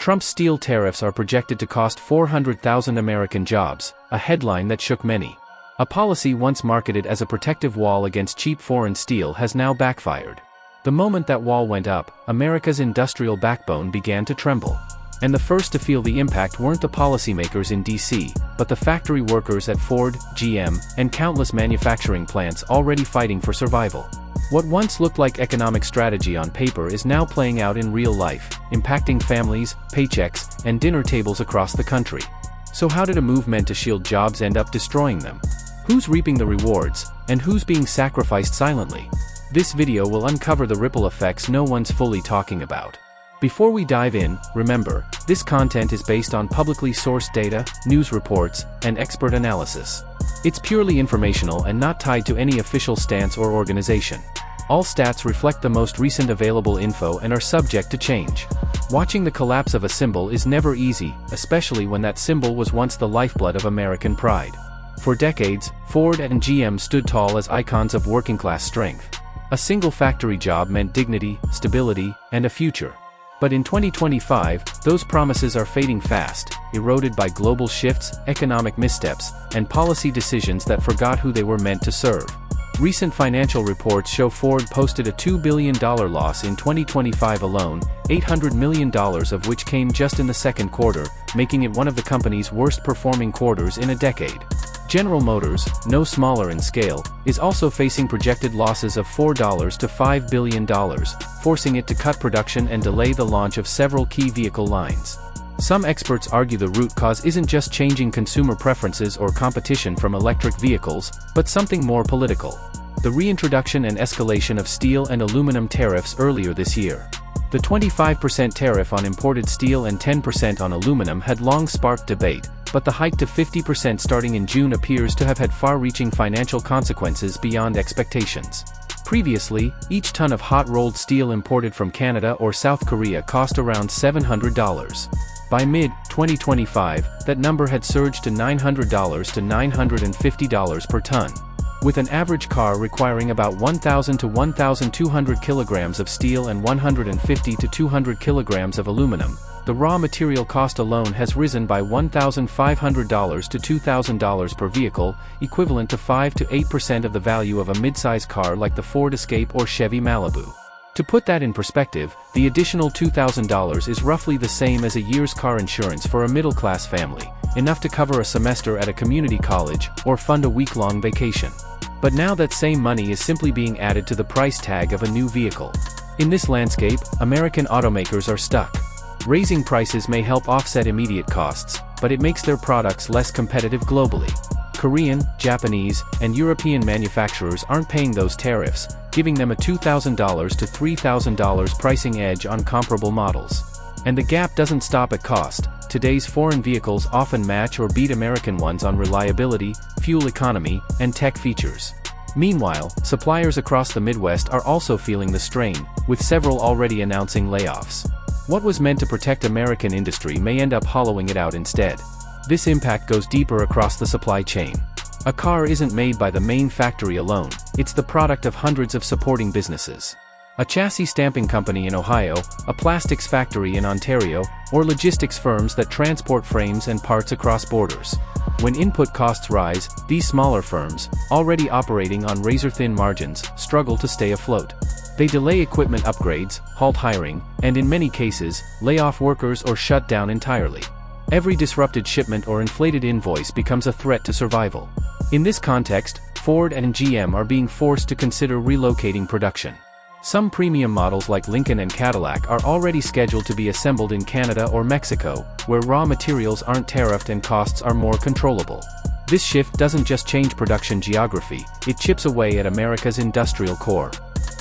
Trump's steel tariffs are projected to cost 400,000 American jobs, a headline that shook many. A policy once marketed as a protective wall against cheap foreign steel has now backfired. The moment that wall went up, America's industrial backbone began to tremble. And the first to feel the impact weren't the policymakers in D.C., but the factory workers at Ford, GM, and countless manufacturing plants already fighting for survival. What once looked like economic strategy on paper is now playing out in real life, impacting families, paychecks, and dinner tables across the country. So how did a move meant to shield jobs end up destroying them? Who's reaping the rewards, and who's being sacrificed silently? This video will uncover the ripple effects no one's fully talking about. Before we dive in, remember, this content is based on publicly sourced data, news reports, and expert analysis. It's purely informational and not tied to any official stance or organization. All stats reflect the most recent available info and are subject to change. Watching the collapse of a symbol is never easy, especially when that symbol was once the lifeblood of American pride. For decades, Ford and GM stood tall as icons of working-class strength. A single factory job meant dignity, stability, and a future. But in 2025, those promises are fading fast, eroded by global shifts, economic missteps, and policy decisions that forgot who they were meant to serve. Recent financial reports show Ford posted a $2 billion loss in 2025 alone, $800 million of which came just in the second quarter, making it one of the company's worst-performing quarters in a decade. General Motors, no smaller in scale, is also facing projected losses of $4 to $5 billion, forcing it to cut production and delay the launch of several key vehicle lines. Some experts argue the root cause isn't just changing consumer preferences or competition from electric vehicles, but something more political: the reintroduction and escalation of steel and aluminum tariffs earlier this year. The 25% tariff on imported steel and 10% on aluminum had long sparked debate, but the hike to 50% starting in June appears to have had far-reaching financial consequences beyond expectations. Previously, each ton of hot-rolled steel imported from Canada or South Korea cost around $700. By mid-2025, that number had surged to $900 to $950 per ton. With an average car requiring about 1,000 to 1,200 kilograms of steel and 150 to 200 kilograms of aluminum, the raw material cost alone has risen by $1,500 to $2,000 per vehicle, equivalent to 5 to 8% of the value of a midsize car like the Ford Escape or Chevy Malibu. To put that in perspective, the additional $2,000 is roughly the same as a year's car insurance for a middle-class family, enough to cover a semester at a community college or fund a week-long vacation. But now that same money is simply being added to the price tag of a new vehicle. In this landscape, American automakers are stuck. Raising prices may help offset immediate costs, but it makes their products less competitive globally. Korean, Japanese, and European manufacturers aren't paying those tariffs, giving them a $2,000 to $3,000 pricing edge on comparable models. And the gap doesn't stop at cost. Today's foreign vehicles often match or beat American ones on reliability, fuel economy, and tech features. Meanwhile, suppliers across the Midwest are also feeling the strain, with several already announcing layoffs. What was meant to protect American industry may end up hollowing it out instead. This impact goes deeper across the supply chain. A car isn't made by the main factory alone, it's the product of hundreds of supporting businesses. A chassis stamping company in Ohio, a plastics factory in Ontario, or logistics firms that transport frames and parts across borders. When input costs rise, these smaller firms, already operating on razor-thin margins, struggle to stay afloat. They delay equipment upgrades, halt hiring, and in many cases, lay off workers or shut down entirely. Every disrupted shipment or inflated invoice becomes a threat to survival. In this context, Ford and GM are being forced to consider relocating production. Some premium models like Lincoln and Cadillac are already scheduled to be assembled in Canada or Mexico, where raw materials aren't tariffed and costs are more controllable. This shift doesn't just change production geography, it chips away at America's industrial core.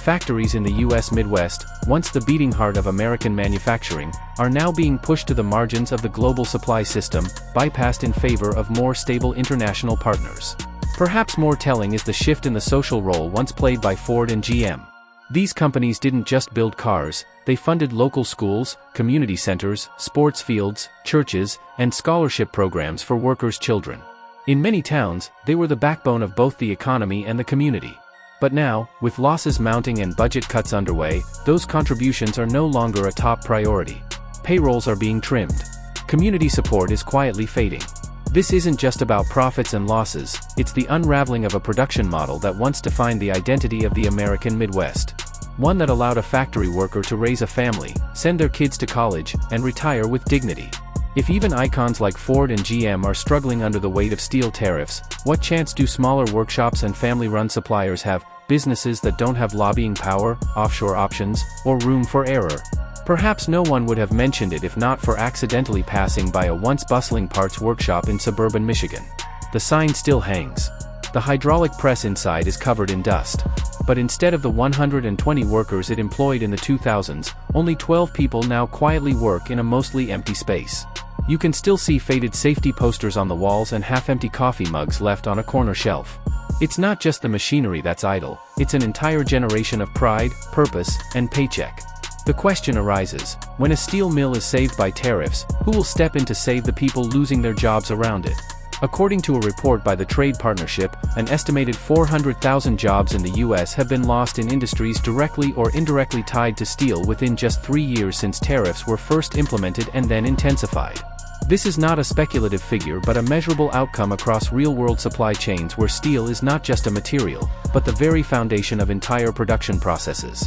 Factories in the U.S. Midwest, once the beating heart of American manufacturing, are now being pushed to the margins of the global supply system, bypassed in favor of more stable international partners. Perhaps more telling is the shift in the social role once played by Ford and GM. These companies didn't just build cars, they funded local schools, community centers, sports fields, churches, and scholarship programs for workers' children. In many towns, they were the backbone of both the economy and the community. But now, with losses mounting and budget cuts underway, those contributions are no longer a top priority. Payrolls are being trimmed. Community support is quietly fading. This isn't just about profits and losses, it's the unraveling of a production model that once defined the identity of the American Midwest. One that allowed a factory worker to raise a family, send their kids to college, and retire with dignity. If even icons like Ford and GM are struggling under the weight of steel tariffs, what chance do smaller workshops and family-run suppliers have, businesses that don't have lobbying power, offshore options, or room for error? Perhaps no one would have mentioned it if not for accidentally passing by a once bustling parts workshop in suburban Michigan. The sign still hangs. The hydraulic press inside is covered in dust. But instead of the 120 workers it employed in the 2000s, only 12 people now quietly work in a mostly empty space. You can still see faded safety posters on the walls and half-empty coffee mugs left on a corner shelf. It's not just the machinery that's idle, it's an entire generation of pride, purpose, and paycheck. The question arises, when a steel mill is saved by tariffs, who will step in to save the people losing their jobs around it? According to a report by the Trade Partnership, an estimated 400,000 jobs in the U.S. have been lost in industries directly or indirectly tied to steel within just 3 years since tariffs were first implemented and then intensified. This is not a speculative figure but a measurable outcome across real-world supply chains where steel is not just a material, but the very foundation of entire production processes.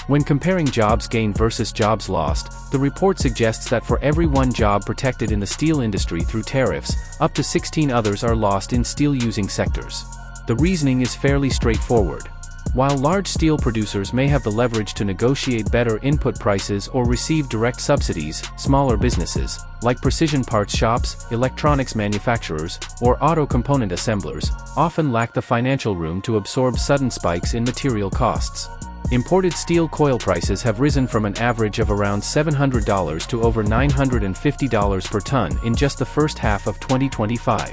When comparing jobs gained versus jobs lost, the report suggests that for every one job protected in the steel industry through tariffs, up to 16 others are lost in steel-using sectors. The reasoning is fairly straightforward. While large steel producers may have the leverage to negotiate better input prices or receive direct subsidies, smaller businesses, like precision parts shops, electronics manufacturers, or auto component assemblers, often lack the financial room to absorb sudden spikes in material costs. Imported steel coil prices have risen from an average of around $700 to over $950 per ton in just the first half of 2025.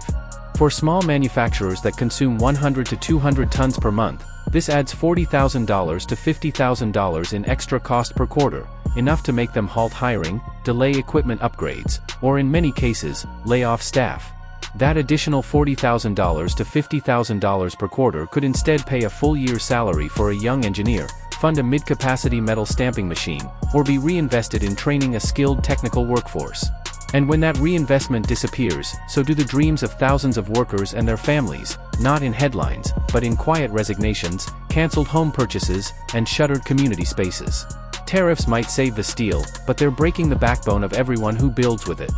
For small manufacturers that consume 100 to 200 tons per month, this adds $40,000 to $50,000 in extra cost per quarter, enough to make them halt hiring, delay equipment upgrades, or in many cases, lay off staff. That additional $40,000 to $50,000 per quarter could instead pay a full year's salary for a young engineer, fund a mid-capacity metal stamping machine, or be reinvested in training a skilled technical workforce. And when that reinvestment disappears, so do the dreams of thousands of workers and their families, not in headlines, but in quiet resignations, cancelled home purchases, and shuttered community spaces. Tariffs might save the steel, but they're breaking the backbone of everyone who builds with it.